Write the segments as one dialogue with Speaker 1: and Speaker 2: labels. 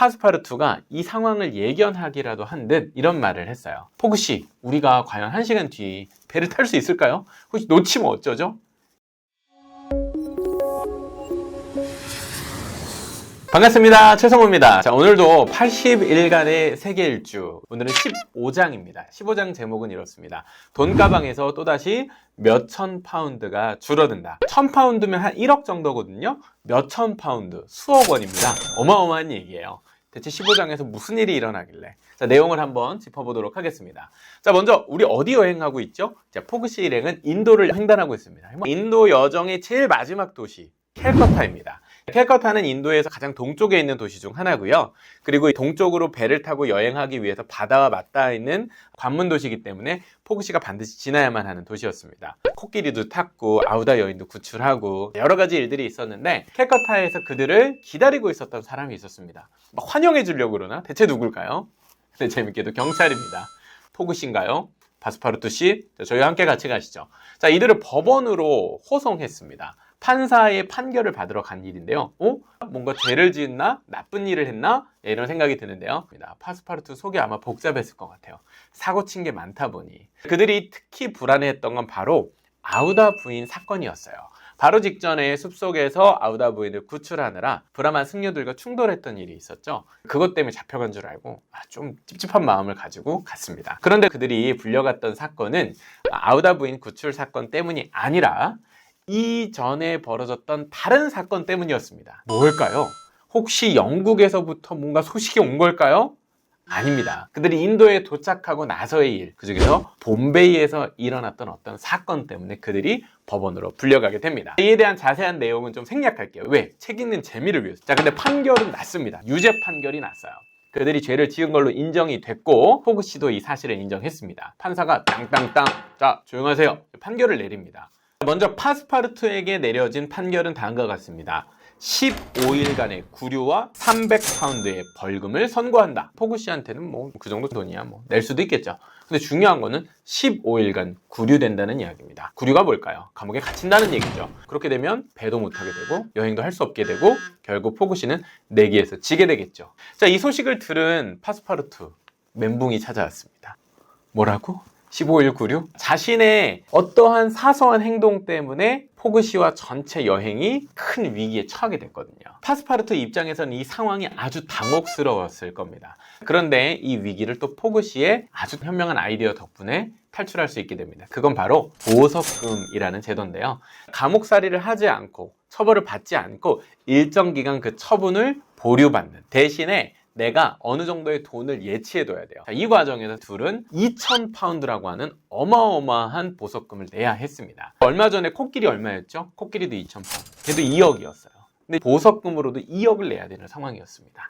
Speaker 1: 파스파르투가 이 상황을 예견하기라도 한 듯 이런 말을 했어요. 포그씨, 우리가 과연 1시간 뒤 배를 탈 수 있을까요? 혹시 놓치면 어쩌죠? 반갑습니다. 최성호입니다. 자, 오늘도 80일간의 세계 일주, 오늘은 15장입니다. 15장 제목은 이렇습니다. 돈가방에서 또다시 몇천 파운드가 줄어든다. 1000파운드면 한 1억 정도거든요. 몇천 파운드, 수억 원입니다. 어마어마한 얘기예요. 대체 15장에서 무슨 일이 일어나길래? 자, 내용을 한번 짚어보도록 하겠습니다. 자, 먼저 우리 어디 여행하고 있죠? 자, 포그씨 일행은 인도를 횡단하고 있습니다. 인도 여정의 제일 마지막 도시 캘커타입니다. 캘커타는 인도에서 가장 동쪽에 있는 도시 중 하나고요. 그리고 동쪽으로 배를 타고 여행하기 위해서 바다와 맞닿아 있는 관문 도시이기 때문에 포그씨가 반드시 지나야만 하는 도시였습니다. 코끼리도 탔고 아우다 여인도 구출하고 여러 가지 일들이 있었는데 캘커타에서 그들을 기다리고 있었던 사람이 있었습니다. 막 환영해 주려고 그러나? 대체 누굴까요? 근데 재밌게도 경찰입니다. 포그씨인가요? 파스파르투 씨? 저희와 함께 같이 가시죠. 자, 이들을 법원으로 호송했습니다. 판사의 판결을 받으러 간 일인데요. 뭔가 죄를 지었나? 나쁜 일을 했나? 이런 생각이 드는데요. 파스파르투 속이 아마 복잡했을 것 같아요. 사고 친 게 많다 보니. 그들이 특히 불안해했던 건 바로 아우다 부인 사건이었어요. 바로 직전에 숲속에서 아우다 부인을 구출하느라 브라만 승려들과 충돌했던 일이 있었죠. 그것 때문에 잡혀간 줄 알고 좀 찝찝한 마음을 가지고 갔습니다. 그런데 그들이 불려갔던 사건은 아우다 부인 구출 사건 때문이 아니라 이전에 벌어졌던 다른 사건 때문이었습니다. 뭘까요? 혹시 영국에서부터 뭔가 소식이 온 걸까요? 아닙니다. 그들이 인도에 도착하고 나서의 일, 그 중에서 봄베이에서 일어났던 어떤 사건 때문에 그들이 법원으로 불려가게 됩니다. 이에 대한 자세한 내용은 좀 생략할게요. 왜? 책 읽는 재미를 위해서. 자, 근데 판결은 났습니다. 유죄 판결이 났어요. 그들이 죄를 지은 걸로 인정이 됐고 포그씨도 이 사실을 인정했습니다. 판사가 땅땅땅, 자, 조용하세요. 판결을 내립니다. 먼저 파스파르투에게 내려진 판결은 다음과 같습니다. 15일간의 구류와 300파운드의 벌금을 선고한다. 포그씨한테는 뭐 그 정도 돈이야 뭐 낼 수도 있겠죠. 근데 중요한 거는 15일간 구류된다는 이야기입니다. 구류가 뭘까요? 감옥에 갇힌다는 얘기죠. 그렇게 되면 배도 못 타게 되고 여행도 할 수 없게 되고 결국 포그씨는 내기에서 지게 되겠죠. 자, 이 소식을 들은 파스파르투 멘붕이 찾아왔습니다. 뭐라고? 15일 구류? 자신의 어떠한 사소한 행동 때문에 포그씨와 전체 여행이 큰 위기에 처하게 됐거든요. 파스파르투 입장에서는 이 상황이 아주 당혹스러웠을 겁니다. 그런데 이 위기를 또 포그씨의 아주 현명한 아이디어 덕분에 탈출할 수 있게 됩니다. 그건 바로 보석금이라는 제도인데요. 감옥살이를 하지 않고 처벌을 받지 않고 일정 기간 그 처분을 보류받는 대신에 내가 어느 정도의 돈을 예치해둬야 돼요. 자, 이 과정에서 둘은 2000파운드라고 하는 어마어마한 보석금을 내야 했습니다. 얼마 전에 코끼리 얼마였죠? 코끼리도 2000파운드. 걔도 2억이었어요. 근데 보석금으로도 2억을 내야 되는 상황이었습니다.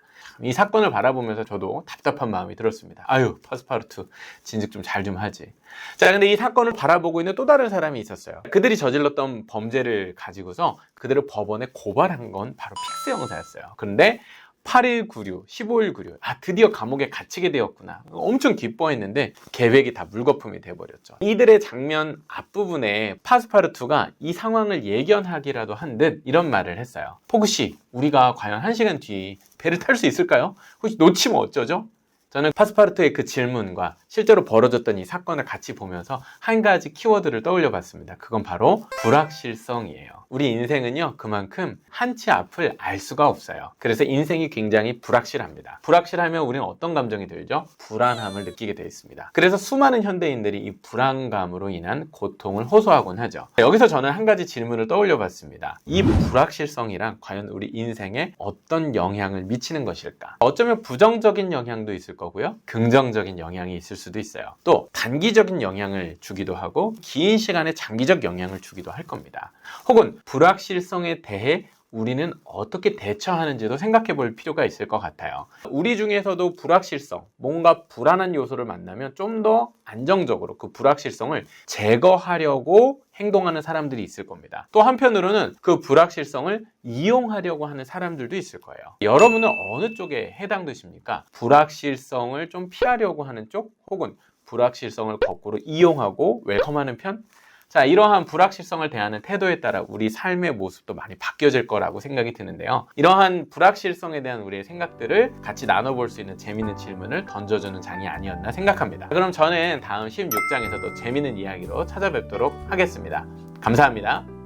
Speaker 1: 이 사건을 바라보면서 저도 답답한 마음이 들었습니다. 아유, 파스파르투 진즉 좀 잘 좀 하지. 자, 근데 이 사건을 바라보고 있는 또 다른 사람이 있었어요. 그들이 저질렀던 범죄를 가지고서 그들을 법원에 고발한 건 바로 픽스 형사였어요. 그런데 8일 구류, 15일 구류. 드디어 감옥에 갇히게 되었구나. 엄청 기뻐했는데 계획이 다 물거품이 돼버렸죠. 이들의 장면 앞부분에 파스파르투가 이 상황을 예견하기라도 한 듯 이런 말을 했어요. 포그씨, 우리가 과연 1시간 뒤 배를 탈 수 있을까요? 혹시 놓치면 어쩌죠? 저는 파스파르투의 그 질문과 실제로 벌어졌던 이 사건을 같이 보면서 한 가지 키워드를 떠올려 봤습니다. 그건 바로 불확실성이에요. 우리 인생은요, 그만큼 한치 앞을 알 수가 없어요. 그래서 인생이 굉장히 불확실합니다. 불확실하면 우리는 어떤 감정이 들죠? 불안함을 느끼게 되어 있습니다. 그래서 수많은 현대인들이 이 불안감으로 인한 고통을 호소하곤 하죠. 여기서 저는 한 가지 질문을 떠올려 봤습니다. 이 불확실성이란 과연 우리 인생에 어떤 영향을 미치는 것일까? 어쩌면 부정적인 영향도 있을 거고요, 긍정적인 영향이 있을 수도 있어요. 또 단기적인 영향을 주기도 하고 긴 시간의 장기적 영향을 주기도 할 겁니다. 혹은 불확실성에 대해 우리는 어떻게 대처하는지도 생각해 볼 필요가 있을 것 같아요. 우리 중에서도 불확실성, 뭔가 불안한 요소를 만나면 좀 더 안정적으로 그 불확실성을 제거하려고 행동하는 사람들이 있을 겁니다. 또 한편으로는 그 불확실성을 이용하려고 하는 사람들도 있을 거예요. 여러분은 어느 쪽에 해당되십니까? 불확실성을 좀 피하려고 하는 쪽, 혹은 불확실성을 거꾸로 이용하고 웰컴하는 편? 자, 이러한 불확실성을 대하는 태도에 따라 우리 삶의 모습도 많이 바뀌어질 거라고 생각이 드는데요. 이러한 불확실성에 대한 우리의 생각들을 같이 나눠볼 수 있는 재미있는 질문을 던져주는 장이 아니었나 생각합니다. 그럼 저는 다음 16장에서도 재미있는 이야기로 찾아뵙도록 하겠습니다. 감사합니다.